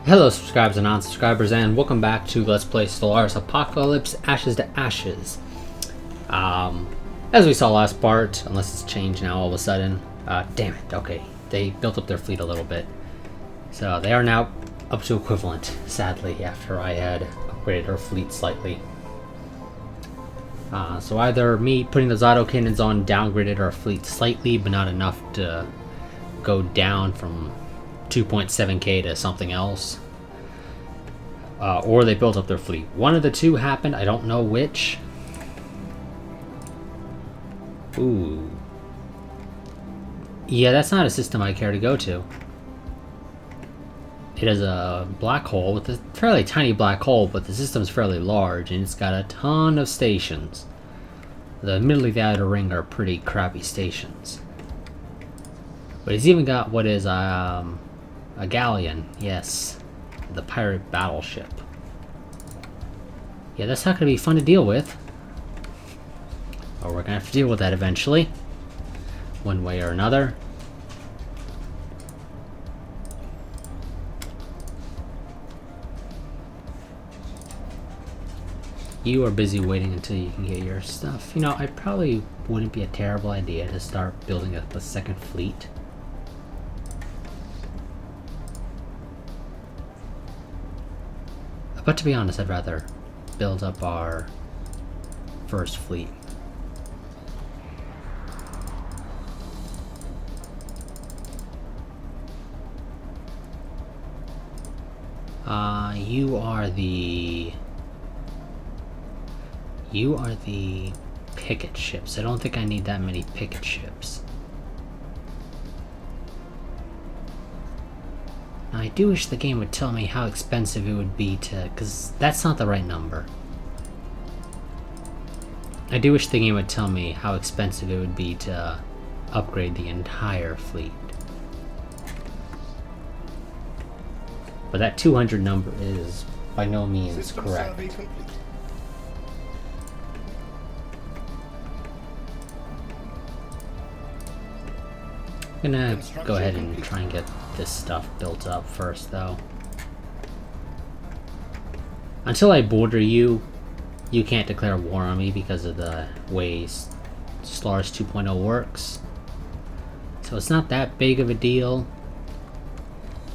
Hello subscribers and non-subscribers, and welcome back to Let's Play Stellaris Apocalypse Ashes to Ashes. As we saw last part, unless it's changed now all of a sudden. Damn it, okay. They built up their fleet a little bit. So they are now up to equivalent, sadly, after I had upgraded our fleet slightly. So either me putting those auto cannons on downgraded our fleet slightly, but not enough to go down from 2.7k to something else, or they built up their fleet. One of the two happened. I don't know which. Ooh. Yeah, that's not a system I care to go to. It is a black hole with a fairly tiny black hole, but the system's fairly large and it's got a ton of stations. Admittedly, the outer ring are pretty crappy stations. But it's even got what is a galleon, yes, the pirate battleship. Yeah, that's not going to be fun to deal with. Or we're going to have to deal with that eventually, one way or another. You are busy waiting until you can get your stuff. You know, it probably wouldn't be a terrible idea to start building up a second fleet. But to be honest, I'd rather build up our first fleet. You are the picket ships. I don't think I need that many picket ships. I do wish the game would tell me how expensive it would be to, because that's not the right number. I do wish the game would tell me how expensive it would be to upgrade the entire fleet. But that 200 number is by no means correct. I'm gonna go ahead and try and get this stuff built up first, though. Until I border you, you can't declare war on me because of the way Stellaris 2.0 works. So it's not that big of a deal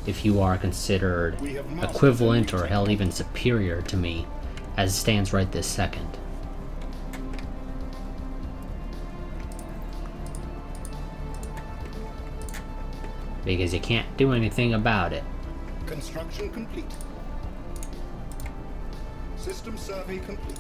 if you are considered equivalent or hell even superior to me as it stands right this second. Because you can't do anything about it. Construction complete. System survey complete.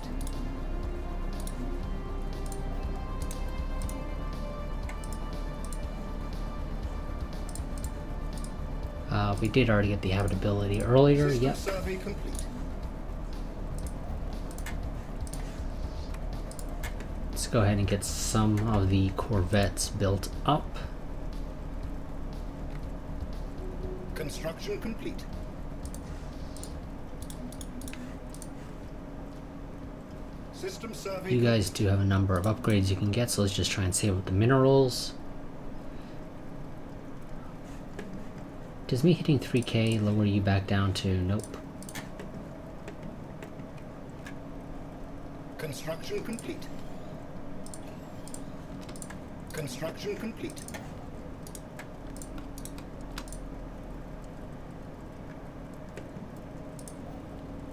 We did already get the habitability earlier, System yep. survey complete. Let's go ahead and get some of the corvettes built up. Construction complete. System survey. You guys do have a number of upgrades you can get, so let's just try and save up the minerals. Does me hitting 3k lower you back down to nope? Construction complete. Construction complete.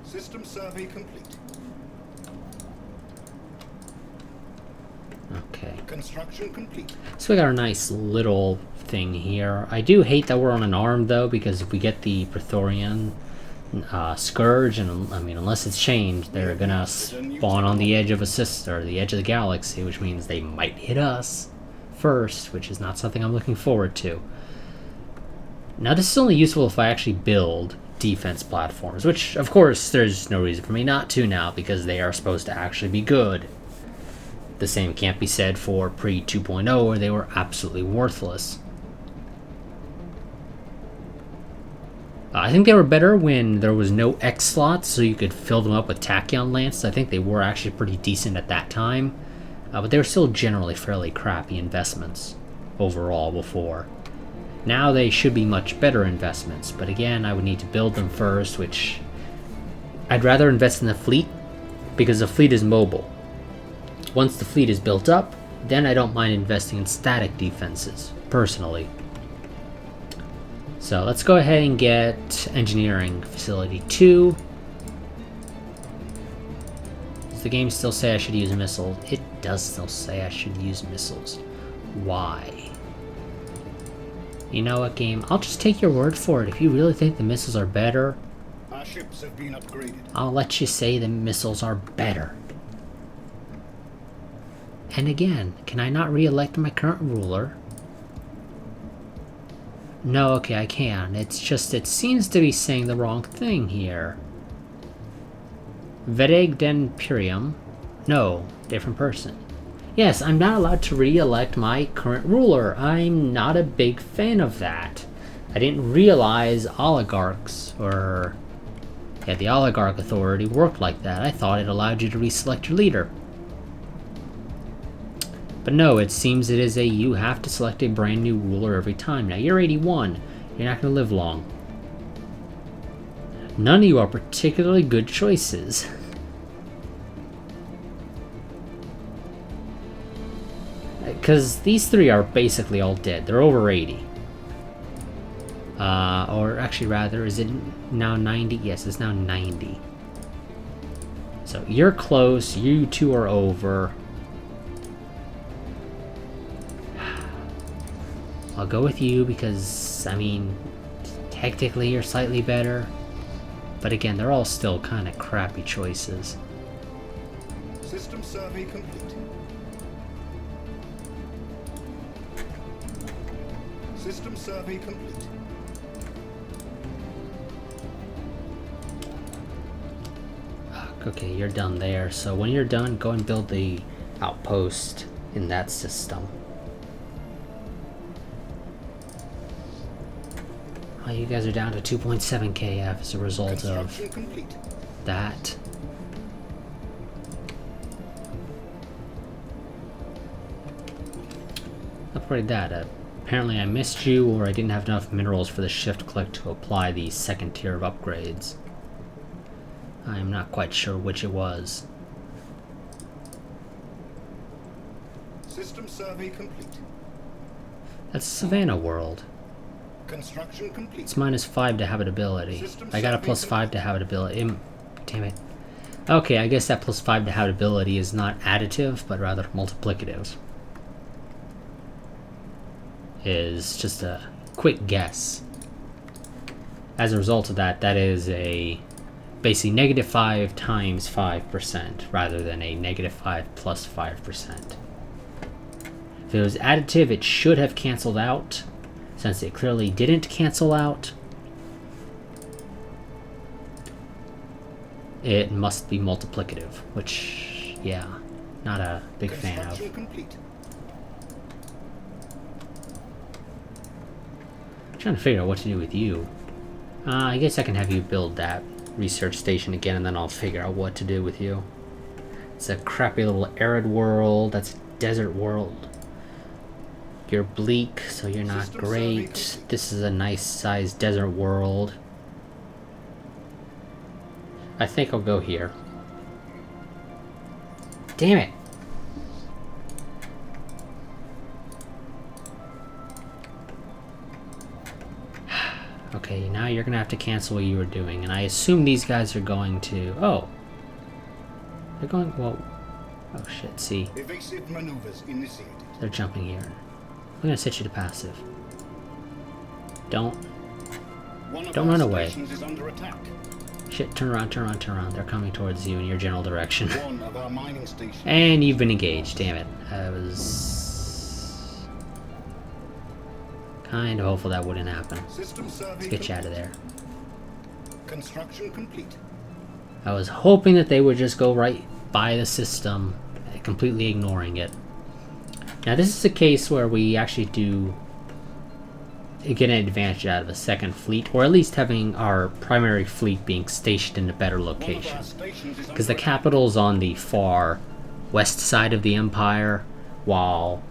System survey complete. Okay. Construction complete. So we got our nice little thing here. I do hate that we're on an arm though, because if we get the Praetorian Scourge, and I mean, unless it's changed, they're gonna spawn on the edge of the edge of the galaxy, which means they might hit us first, which is not something I'm looking forward to. Now, this is only useful if I actually build defense platforms, which, of course, there's no reason for me not to now, because they are supposed to actually be good. The same can't be said for pre-2.0, where they were absolutely worthless. I think they were better when there was no X slots, so you could fill them up with Tachyon Lance. I think they were actually pretty decent at that time, but they were still generally fairly crappy investments overall before. Now they should be much better investments, but again, I would need to build them first, which I'd rather invest in the fleet because the fleet is mobile. Once the fleet is built up, then I don't mind investing in static defenses, personally. So let's go ahead and get Engineering Facility 2. Does the game still say I should use missiles? It does still say I should use missiles. Why? You know what, game? I'll just take your word for it. If you really think the missiles are better, Our ships have been upgraded. I'll let you say the missiles are better. And again, can I not re-elect my current ruler? No, okay, I can. It's just, it seems to be saying the wrong thing here. Vedeg den Purium. No, different person. Yes, I'm not allowed to re-elect my current ruler. I'm not a big fan of that. I didn't realize oligarchs, or... yeah, the oligarch authority worked like that. I thought it allowed you to reselect your leader. But no, it seems it is a you have to select a brand new ruler every time. Now, you're 81. You're not going to live long. None of you are particularly good choices. Because these three are basically all dead. They're over 80. Or actually, rather, is it now 90? Yes, it's now 90. So you're close. You two are over. I'll go with you because, I mean, technically you're slightly better. But again, they're all still kind of crappy choices. System survey complete. System survey complete. Okay, you're done there. So when you're done, go and build the outpost in that system. Oh, you guys are down to 2.7 KF as a result of Complete. that. Upgrade that. Apparently I missed you, or I didn't have enough minerals for the shift click to apply the second tier of upgrades. I am not quite sure which it was. System survey complete. That's Savannah World. Construction complete. It's -5 to habitability. I got a +5 to habitability. Damn it. Okay, I guess that +5 to habitability is not additive, but rather multiplicative. Is just a quick guess. As a result of that, that is a basically -5 times 5% rather than a -5 plus 5%. If it was additive, it should have canceled out. Since it clearly didn't cancel out, it must be multiplicative, which, yeah, not a big fan of. Complete. I'm trying to figure out what to do with you. I guess I can have you build that research station again, and then I'll figure out what to do with you. It's a crappy little arid world. That's a desert world. You're bleak, so you're not great. This is a nice sized desert world. I think I'll go here. Damn it! Okay, now you're gonna have to cancel what you were doing, and I assume these guys are going to... oh. They're going... well... oh shit, see. Evasive maneuvers initiated. They're jumping here. I'm gonna set you to passive. Don't run away. Is under attack. Shit, turn around, turn around, turn around. They're coming towards you in your general direction. One of our mining stations. And you've been engaged, damn it. I was kind of hopeful that wouldn't happen. Let's get you out of there. Construction complete. I was hoping that they would just go right by the system, completely ignoring it. Now this is a case where we actually do get an advantage out of a second fleet, or at least having our primary fleet being stationed in a better location. Because the capital's on the far west side of the Empire, while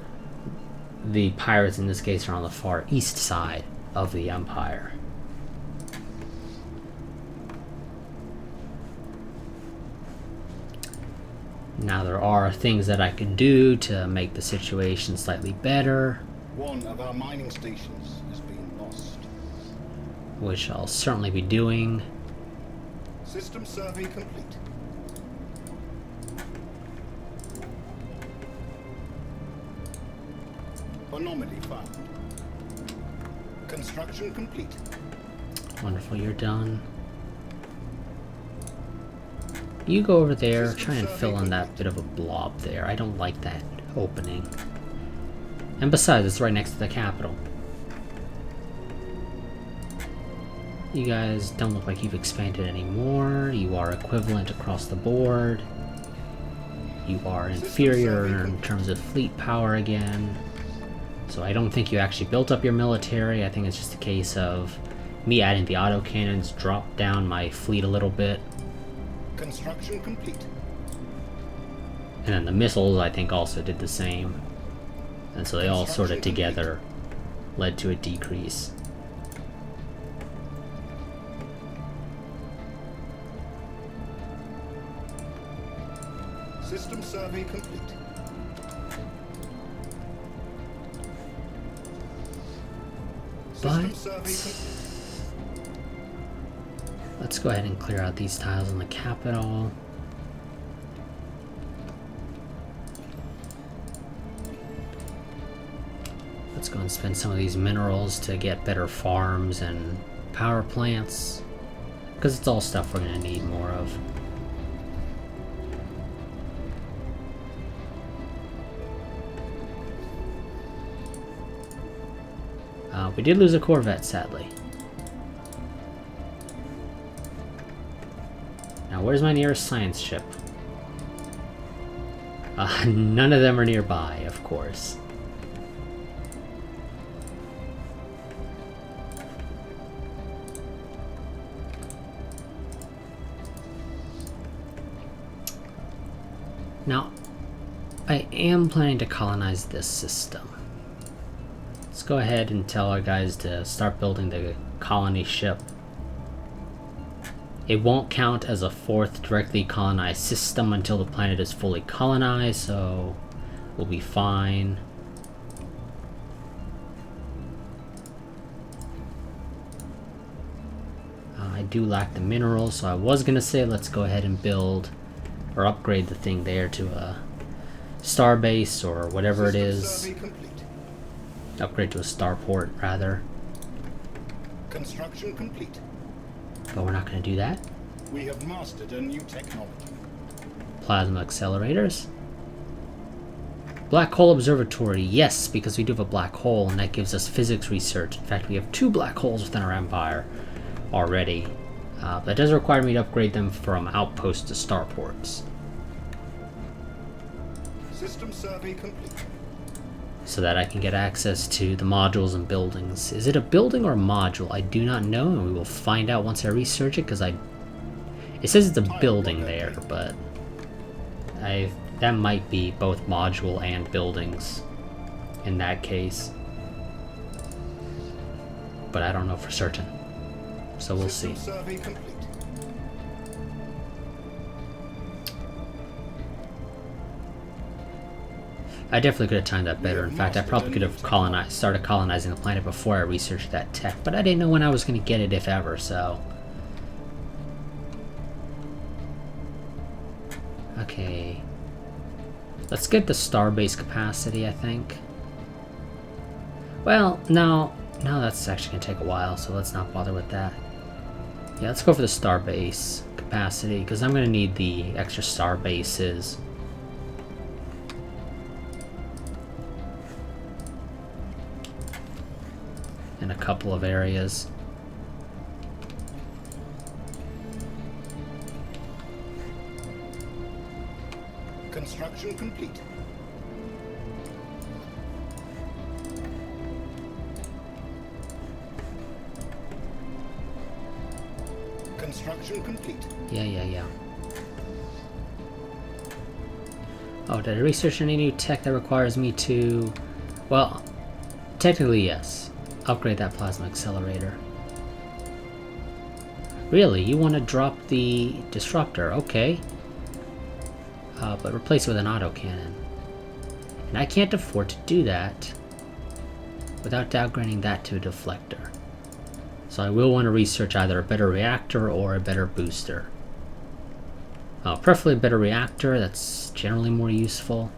the pirates in this case are on the far east side of the Empire. Now there are things that I can do to make the situation slightly better, One of our mining stations has been lost. which I'll certainly be doing. System survey complete. Anomaly found. Construction complete. Wonderful, you're done. You go over there, try and fill in that bit of a blob there. I don't like that opening. And besides, it's right next to the capital. You guys don't look like you've expanded anymore. You are equivalent across the board. You are inferior in terms of fleet power again. So I don't think you actually built up your military. I think it's just a case of me adding the autocannons, dropped down my fleet a little bit. Construction complete. And then the missiles, I think, also did the same. And so they all sort of together led to a decrease. System survey complete. System survey complete. Let's go ahead and clear out these tiles in the capital. Let's go and spend some of these minerals to get better farms and power plants, because it's all stuff we're going to need more of. We did lose a Corvette, sadly. Now, where's my nearest science ship? None of them are nearby, of course. Now, I am planning to colonize this system. Let's go ahead and tell our guys to start building the colony ship. It won't count as a fourth directly colonized system until the planet is fully colonized, so we'll be fine. I do lack the minerals, so I was gonna say let's go ahead and build or upgrade the thing there to a star base or whatever it is. Upgrade to a starport, rather. Construction complete. But we're not going to do that. We have mastered a new technology. Plasma accelerators. Black hole observatory. Yes, because we do have a black hole, and that gives us physics research. In fact, we have 2 black holes within our empire already. That does require me to upgrade them from outposts to starports. System survey complete. So that I can get access to the modules and buildings. Is it a building or a module? I do not know, and we will find out once I research it, because it says it's a building there, but that might be both module and buildings in that case. But I don't know for certain. So we'll see. Survey complete. I definitely could have timed that better. In fact, I probably could have started colonizing the planet before I researched that tech, but I didn't know when I was going to get it, if ever, so... Okay. Let's get the starbase capacity, I think. Well, no, that's actually going to take a while, so let's not bother with that. Yeah, let's go for the starbase capacity, because I'm going to need the extra starbases. In a couple of areas. Construction complete. Construction complete. Yeah. Oh, did I research any new tech that requires me to... Well, Technically, yes. Upgrade that plasma accelerator. Really? You want to drop the disruptor? Okay. But replace it with an autocannon. And I can't afford to do that without downgrading that to a deflector. So I will want to research either a better reactor or a better booster. Preferably a better reactor, that's generally more useful.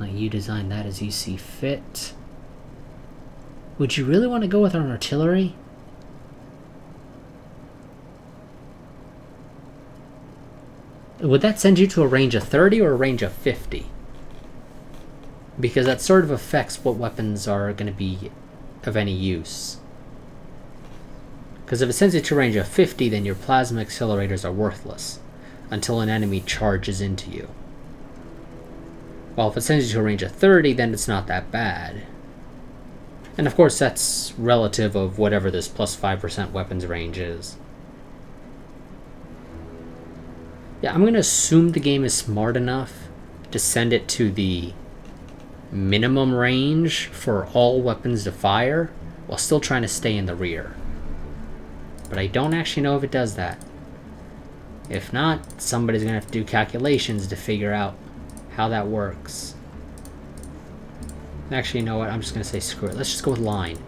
Let you design that as you see fit. Would you really want to go with an artillery? Would that send you to a range of 30 or a range of 50? Because that sort of affects what weapons are going to be of any use. Because if it sends you to a range of 50, then your plasma accelerators are worthless until an enemy charges into you. While if it sends you to a range of 30, then it's not that bad. And of course that's relative of whatever this plus 5% weapons range is. Yeah, I'm going to assume the game is smart enough to send it to the minimum range for all weapons to fire while still trying to stay in the rear. But I don't actually know if it does that. If not, somebody's going to have to do calculations to figure out how that works. Actually, you know what? I'm just going to say screw it. Let's just go with line.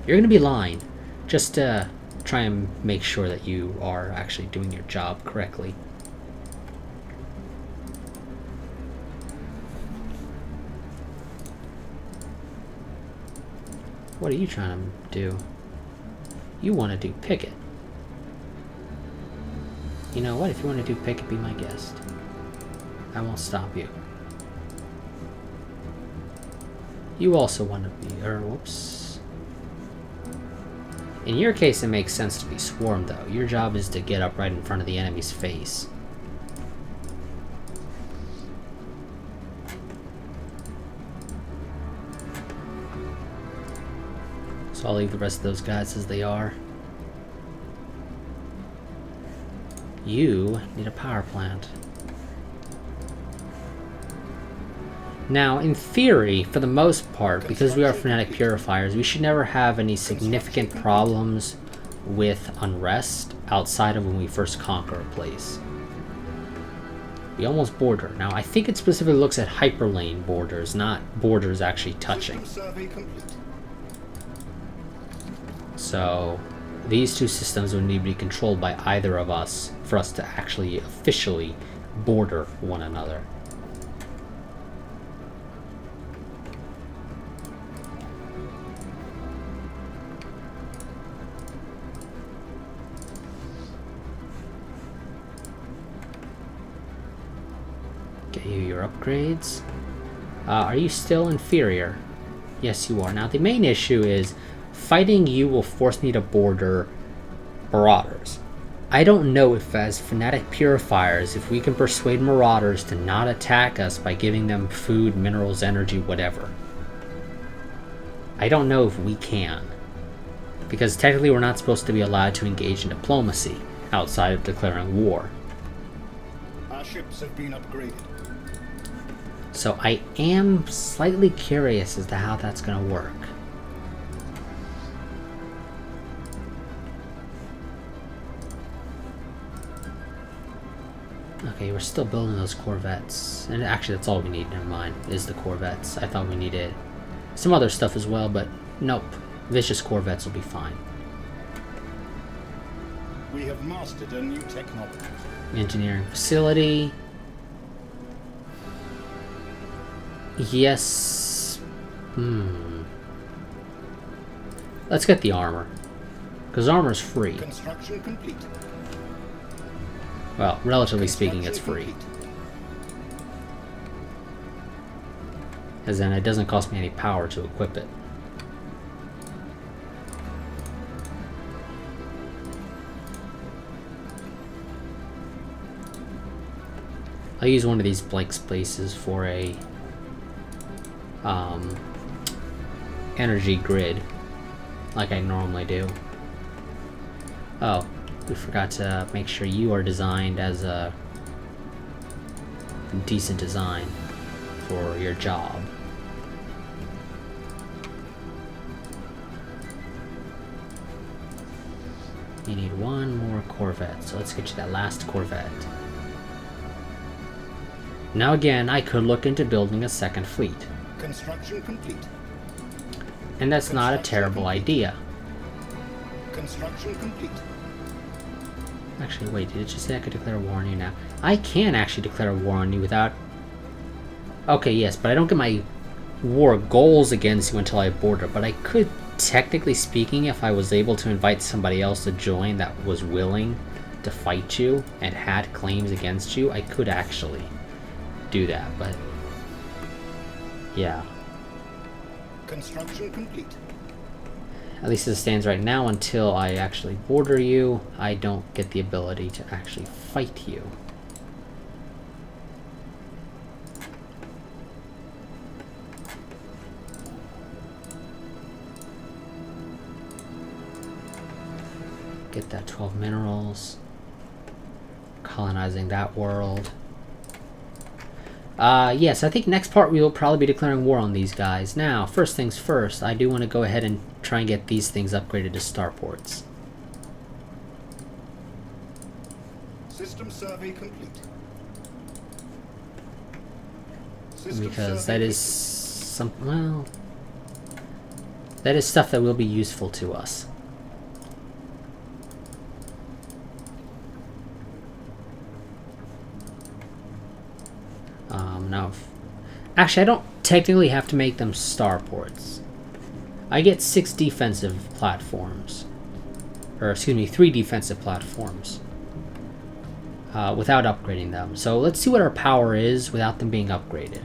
You're going to be line. Just try and make sure that you are actually doing your job correctly. What are you trying to do? You want to do picket. You know what? If you want to do picket, be my guest. I won't stop you. You also want to be, whoops. In your case, it makes sense to be swarmed, though. Your job is to get up right in front of the enemy's face. So I'll leave the rest of those guys as they are. You need a power plant. Now, in theory, for the most part, because we are fanatic purifiers, we should never have any significant problems with unrest outside of when we first conquer a place. We almost border. Now, I think it specifically looks at hyperlane borders, not borders actually touching. So, these two systems would need to be controlled by either of us for us to actually officially border one another. Get you your upgrades. Are you still inferior? Yes, you are. Now, the main issue is fighting you will force me to border marauders. I don't know if, as fanatic purifiers, if we can persuade marauders to not attack us by giving them food, minerals, energy, whatever. I don't know if we can. Because technically we're not supposed to be allowed to engage in diplomacy outside of declaring war. Our ships have been upgraded. So I am slightly curious as to how that's going to work. Okay, we're still building those corvettes. And actually, that's all we need, never mind, is the corvettes. I thought we needed some other stuff as well, but nope. Vicious corvettes will be fine. We have mastered a new technology. Engineering facility. Yes. Let's get the armor. Because armor's free. Construction complete. Well, relatively speaking, it's free. As in, it doesn't cost me any power to equip it. I'll use one of these blank spaces for a energy grid, like I normally do. Oh, we forgot to make sure you are designed as a decent design. for your job. You need one more Corvette, so let's get you that last Corvette. Now again, I could look into building a second fleet. Construction complete. And that's not a terrible idea. Construction complete. Actually, wait, did it just say I could declare war on you now? I can actually declare war on you without... Okay, yes, but I don't get my war goals against you until I border. But I could, technically speaking, if I was able to invite somebody else to join that was willing to fight you and had claims against you, I could actually do that, but... yeah. Construction complete. At least as it stands right now, until I actually border you, I don't get the ability to actually fight you. Get that 12 minerals. Colonizing that world. Yes, I think next part we will probably be declaring war on these guys. Now, first things first, I do want to go ahead and try and get these things upgraded to starports. System survey complete. Because that is some, well, that is stuff that will be useful to us. Now, actually, I don't technically have to make them starports. I get 6 defensive platforms, or excuse me, 3 defensive platforms without upgrading them. So let's see what our power is without them being upgraded.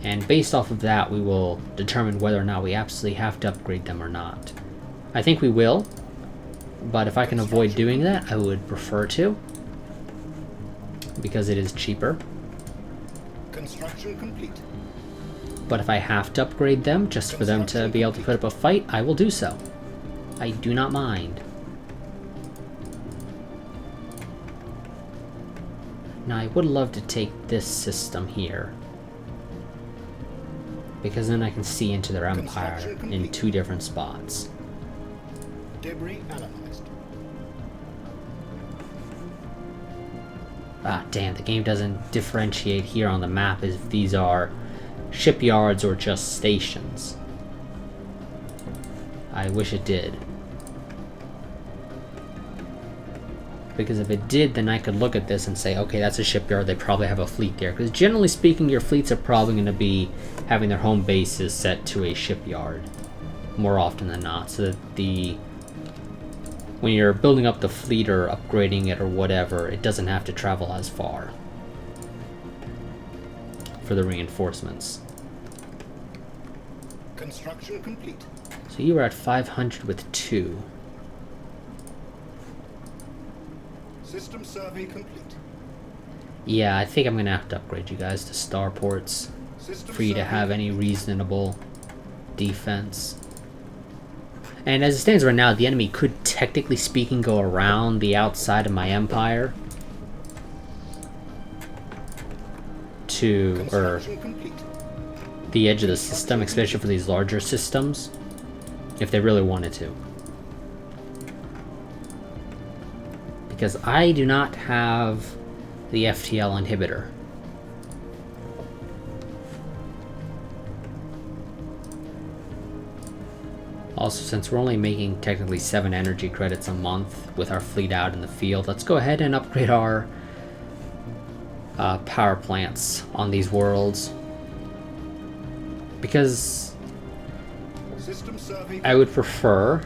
And based off of that, we will determine whether or not we absolutely have to upgrade them or not. I think we will, but if I can avoid doing that, I would prefer to, because it is cheaper. Construction complete. But if I have to upgrade them just for them to be able to put up a fight, I will do so. I do not mind. Now, I would love to take this system here, because then I can see into their empire in 2 different spots. Debris analyzed. Ah, damn, the game doesn't differentiate here on the map if these are shipyards or just stations. I wish it did. Because if it did, then I could look at this and say, okay, that's a shipyard, they probably have a fleet there. Because generally speaking, your fleets are probably going to be having their home bases set to a shipyard, more often than not, so that when you're building up the fleet or upgrading it or whatever, it doesn't have to travel as far for the reinforcements. Construction complete. So you were at 500 with 2. System survey complete. Yeah, I think I'm going to have to upgrade you guys to starports for you to have any reasonable defense. And as it stands right now, the enemy could, technically speaking, go around the outside of my empire to, or the edge of the system, especially for these larger systems, if they really wanted to. Because I do not have the FTL inhibitor. Also, since we're only making technically 7 energy credits a month with our fleet out in the field, let's go ahead and upgrade our power plants on these worlds. Because I would prefer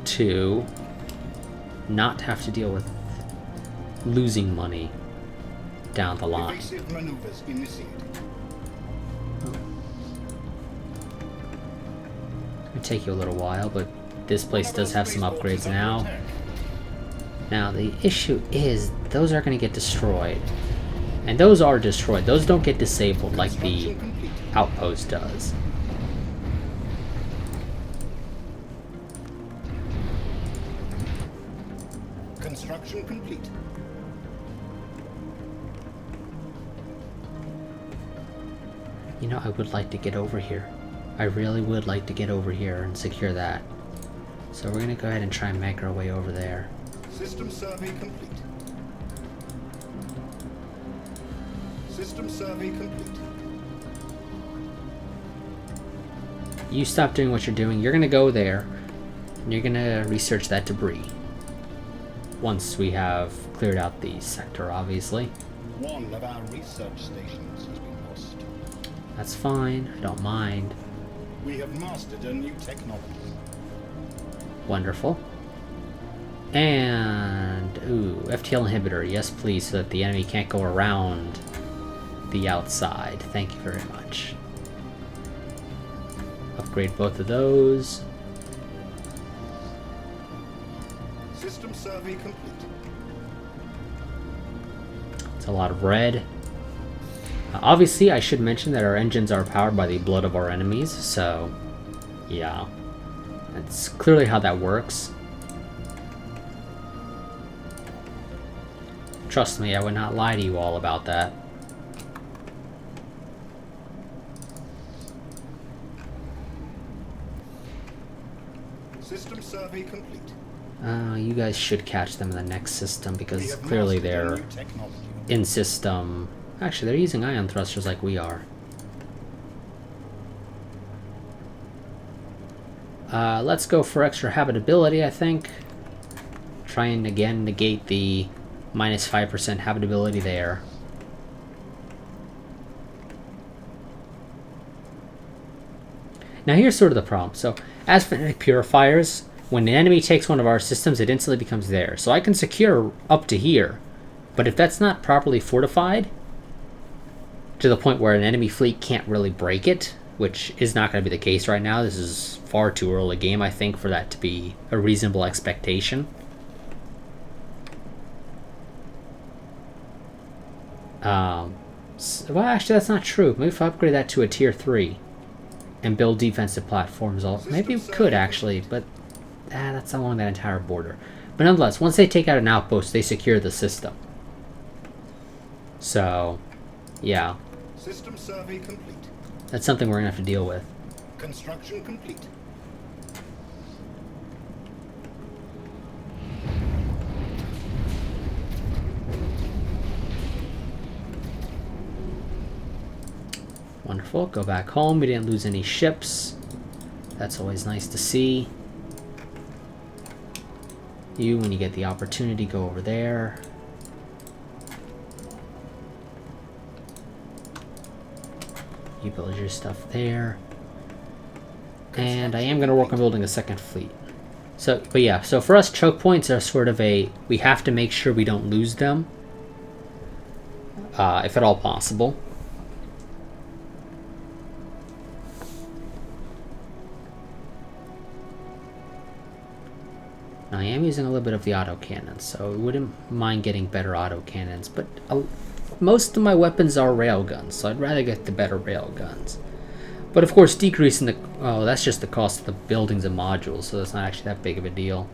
to not have to deal with losing money down the line. It'll take you a little while, but this place does have some upgrades now. Now, the issue is those are going to get destroyed. And those are destroyed. Those don't get disabled like the outpost does. Construction complete. You know, I would like to get over here. I really would like to get over here and secure that. So we're gonna go ahead and try and make our way over there. System survey complete. System survey complete. You stop doing what you're doing. You're gonna go there, and you're gonna research that debris. Once we have cleared out the sector, obviously. One of our research stations has been lost. That's fine. I don't mind. We have mastered a new technology. Wonderful. And, ooh, FTL inhibitor. Yes, please, so that the enemy can't go around the outside. Thank you very much. Upgrade both of those. System survey complete. It's a lot of red. Obviously, I should mention that our engines are powered by the blood of our enemies, so yeah. That's clearly how that works. Trust me, I would not lie to you all about that. System survey complete. You guys should catch them in the next system because clearly they're in system. Actually, they're using ion thrusters like we are. Let's go for extra habitability, I think. Try and again negate the minus 5% habitability there. Now here's sort of the problem. So, as phonetic purifiers, when an enemy takes one of our systems, it instantly becomes theirs. So I can secure up to here, but if that's not properly fortified, to the point where an enemy fleet can't really break it, which is not going to be the case right now. This is far too early game, I think, for that to be a reasonable expectation. Well, actually, that's not true. Maybe if I upgrade that to a tier 3 and build defensive platforms, maybe we could actually, but that's along that entire border. But nonetheless, once they take out an outpost, they secure the system. So, yeah. System survey complete. That's something we're going to have to deal with. Construction complete. Wonderful. Go back home. We didn't lose any ships. That's always nice to see. You, when you get the opportunity, go over there. You build your stuff there. And I am going to work on building a second fleet. So, but yeah, so for us, choke points are sort of we have to make sure we don't lose them. If at all possible. Now, I am using a little bit of the autocannons, so I wouldn't mind getting better autocannons, but most of my weapons are railguns, so I'd rather get the better railguns. But of course, decreasing the... oh, that's just the cost of the buildings and modules, so that's not actually that big of a deal.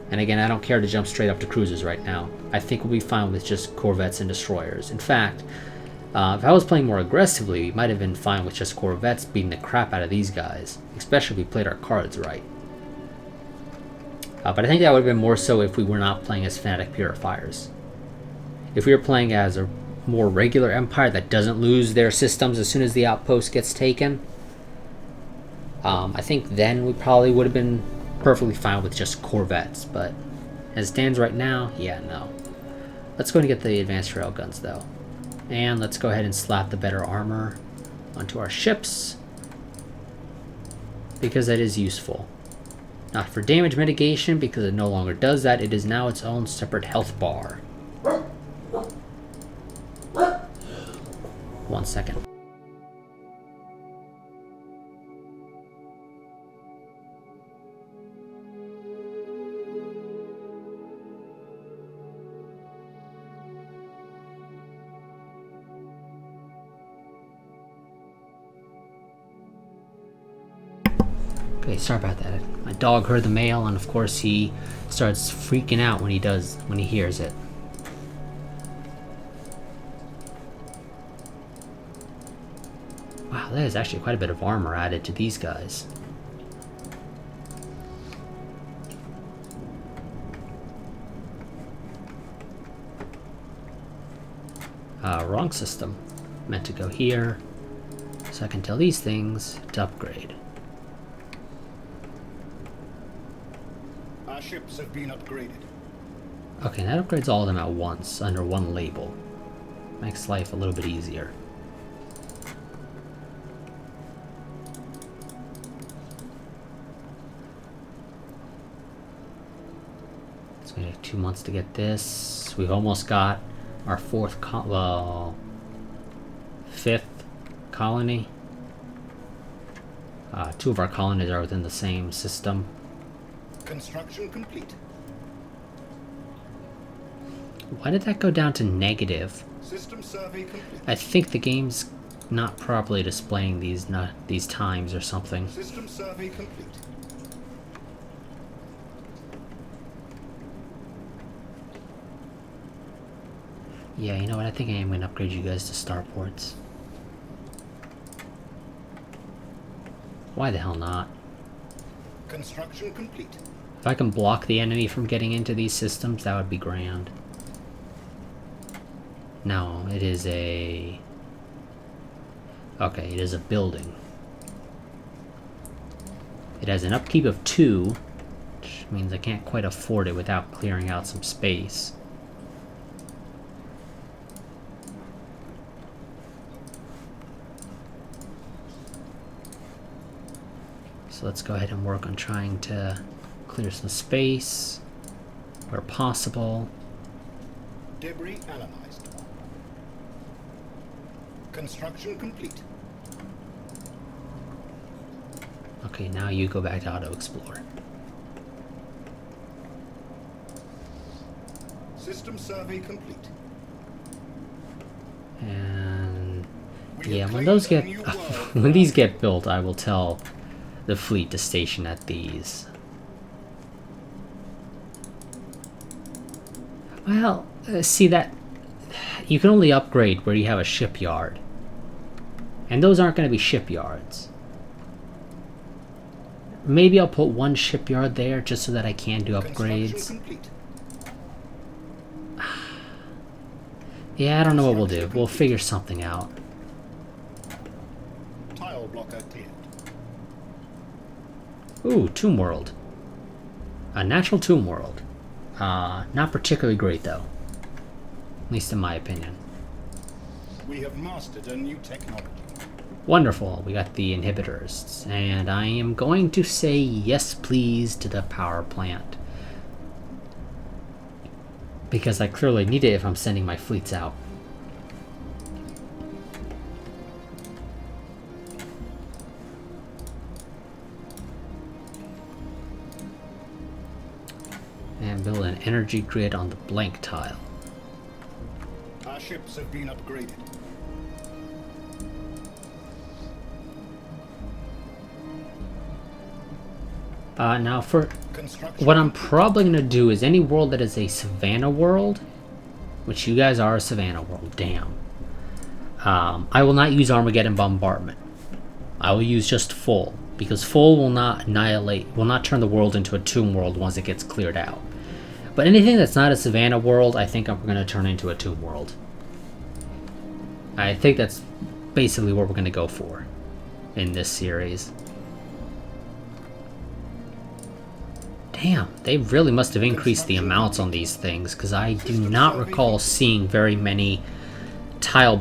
And again, I don't care to jump straight up to cruisers right now. I think we'll be fine with just corvettes and destroyers. In fact, if I was playing more aggressively, we might have been fine with just corvettes beating the crap out of these guys, especially if we played our cards right. But I think that would have been more so if we were not playing as fanatic purifiers. If we were playing as a more regular empire that doesn't lose their systems as soon as the outpost gets taken, I think then we probably would have been perfectly fine with just corvettes. But as it stands right now, yeah, no. Let's go and get the advanced railguns though. And let's go ahead and slap the better armor onto our ships, because that is useful. Not for damage mitigation, because it no longer does that. It is now its own separate health bar. 1 second. Okay, sorry about that. My dog heard the mail, and of course he starts freaking out when he hears it. Wow, there's actually quite a bit of armor added to these guys. Wrong system. Meant to go here, so I can tell these things to upgrade. Our ships have been upgraded. Okay, that upgrades all of them at once under one label. Makes life a little bit easier. It's gonna take 2 months to get this. We've almost got our fifth colony. 2 of our colonies are within the same system. Construction complete. Why did that go down to negative? System survey complete. I think the game's not properly displaying these times or something. System survey complete. Yeah, you know what? I think I am going to upgrade you guys to starports. Why the hell not? Construction complete. If I can block the enemy from getting into these systems, that would be grand. No, it is a... Okay, it is a building. It has an upkeep of 2, which means I can't quite afford it without clearing out some space. So let's go ahead and work on trying to clear some space where possible. Debris analyzed. Construction complete. Okay, now you go back to auto-explore. System survey complete. And We yeah, have when claimed those a get new world. when these get built, I will tell the fleet to station at these. Well, see that you can only upgrade where you have a shipyard, and those aren't going to be shipyards. Maybe I'll put one shipyard there just so that I can do upgrades. Construction complete. Yeah, I don't know what we'll do. We'll figure something out. Tile blocker cleared. Ooh, Tomb World. A natural Tomb World. Not particularly great though. At least in my opinion. We have mastered a new technology. Wonderful, we got the inhibitors. And I am going to say yes please to the power plant. Because I clearly need it if I'm sending my fleets out. And build an energy grid on the blank tile. Our ships have been upgraded. Now for Construction. what I'm probably going to do is any world that is a savannah world, which you guys are a savannah world, damn. I will not use Armageddon bombardment. I will use just full, because full will not annihilate, will not turn the world into a tomb world once it gets cleared out. But anything that's not a savannah world, I think I'm going to turn into a tomb world. I think that's basically what we're going to go for in this series. Damn, they really must have increased the amounts on these things, because I do not recall seeing very many tile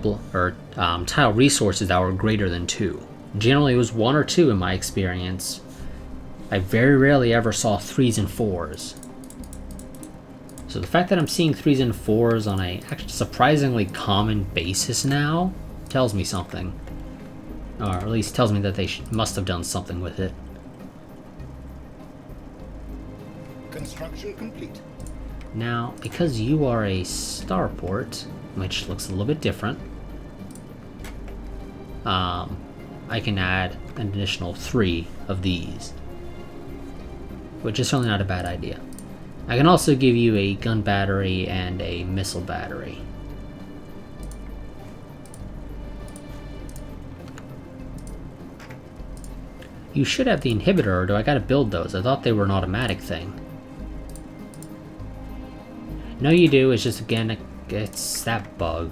resources that were greater than 2. Generally, it was 1 or 2 in my experience. I very rarely ever saw 3s and 4s. So the fact that I'm seeing 3s and 4s on a actually surprisingly common basis now tells me something. Or at least tells me that they must have done something with it. Construction complete. Now, because you are a starport, which looks a little bit different, I can add an additional 3 of these, which is certainly not a bad idea. I can also give you a gun battery and a missile battery. You should have the inhibitor, or do I gotta build those? I thought they were an automatic thing. No, you do. It's just, again, it's that bug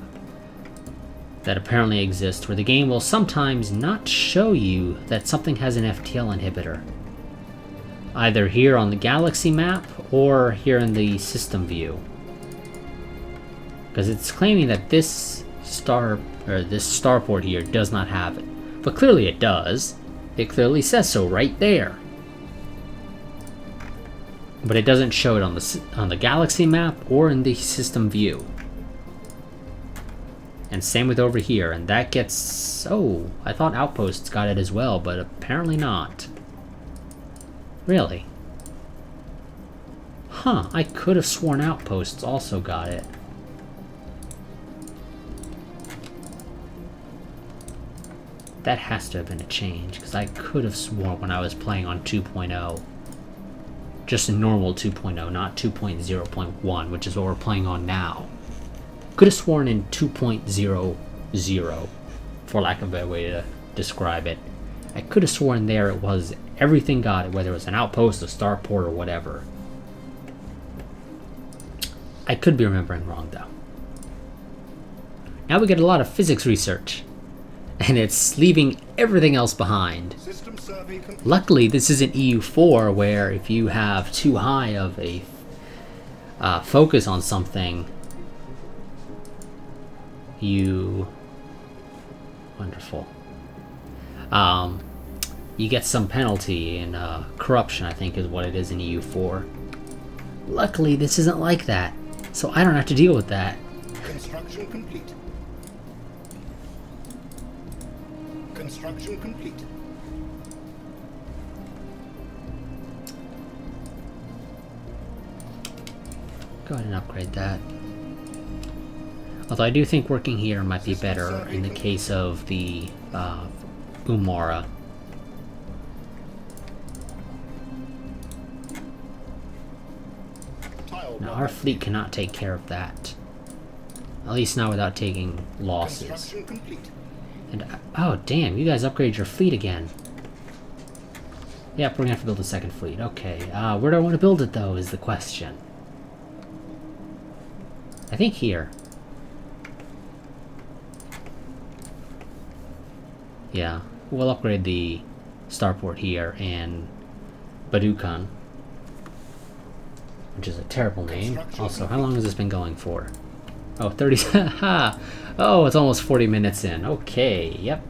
that apparently exists where the game will sometimes not show you that something has an FTL inhibitor. Either here on the galaxy map or here in the system view. Because it's claiming that this starport here does not have it. But clearly it does. It clearly says so right there. But it doesn't show it on the galaxy map or in the system view. And same with over here, and that gets... Oh, I thought Outposts got it as well, but apparently not. Really? Huh, I could have sworn Outposts also got it. That has to have been a change, because I could have sworn when I was playing on 2.0. Just a normal 2.0, not 2.0.1, which is what we're playing on now. Could have sworn in 2.00, for lack of a better way to describe it. I could have sworn there it was everything got it, whether it was an outpost, a starport, or whatever. I could be remembering wrong, though. Now we get a lot of physics research, and it's leaving everything else behind. Luckily, this isn't EU4, where if you have too high of a focus on something, you... Wonderful. You get some penalty, and corruption, I think, is what it is in EU4. Luckily, this isn't like that, so I don't have to deal with that. Construction complete. Construction complete. Go ahead and upgrade that. Although I do think working here might be better in the case of the Umara. Now our fleet cannot take care of that. At least not without taking losses. And oh damn, you guys upgrade your fleet again. Yep, we're gonna have to build a second fleet. Okay, where do I want to build it though is the question. I think here. Yeah, we'll upgrade the starport here and Badukan, which is a terrible name. Also, how long has this been going for? Oh, 30. Oh, it's almost 40 minutes in. Okay, yep.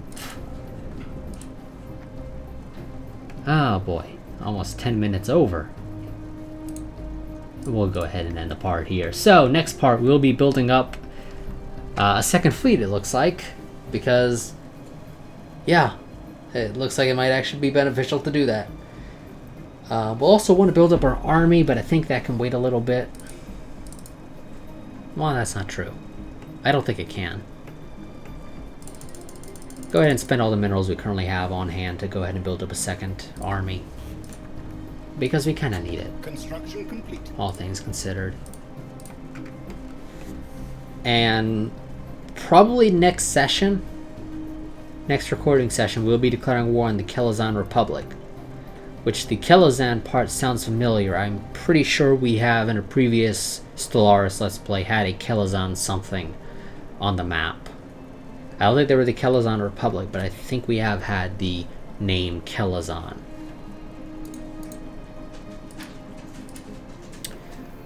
Oh boy, almost 10 minutes over. We'll go ahead and end the part here. So, next part, we'll be building up a second fleet, it looks like, because, yeah, it looks like it might actually be beneficial to do that. We'll also want to build up our army, but I think that can wait a little bit. Well, that's not true. I don't think it can. Go ahead and spend all the minerals we currently have on hand to go ahead and build up a second army. Because we kind of need it. Construction complete. All things considered. And probably next session, next recording session, we'll be declaring war on the Kelazan Republic. Which the Kelazan part sounds familiar. I'm pretty sure we have in a previous Stellaris Let's Play had a Kelazan something on the map. I don't think they were the Kelazan Republic, but I think we have had the name Kelazan.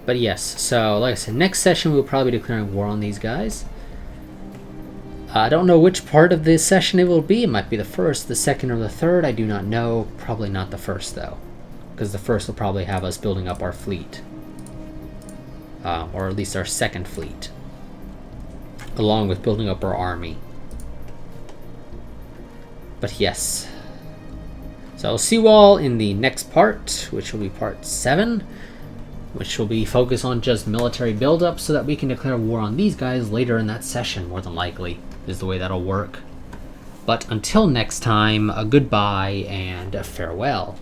But yes, so like I said, next session we'll probably be declaring war on these guys. I don't know which part of this session it will be. It might be the first, the second, or the third. I do not know. Probably not the first, though. Because the first will probably have us building up our fleet. Or at least our second fleet. Along with building up our army. But yes. So I'll see you all in the next part, which will be part 7. Which will be focused on just military buildup so that we can declare war on these guys later in that session, more than likely, is the way that'll work. But until next time, a goodbye and a farewell.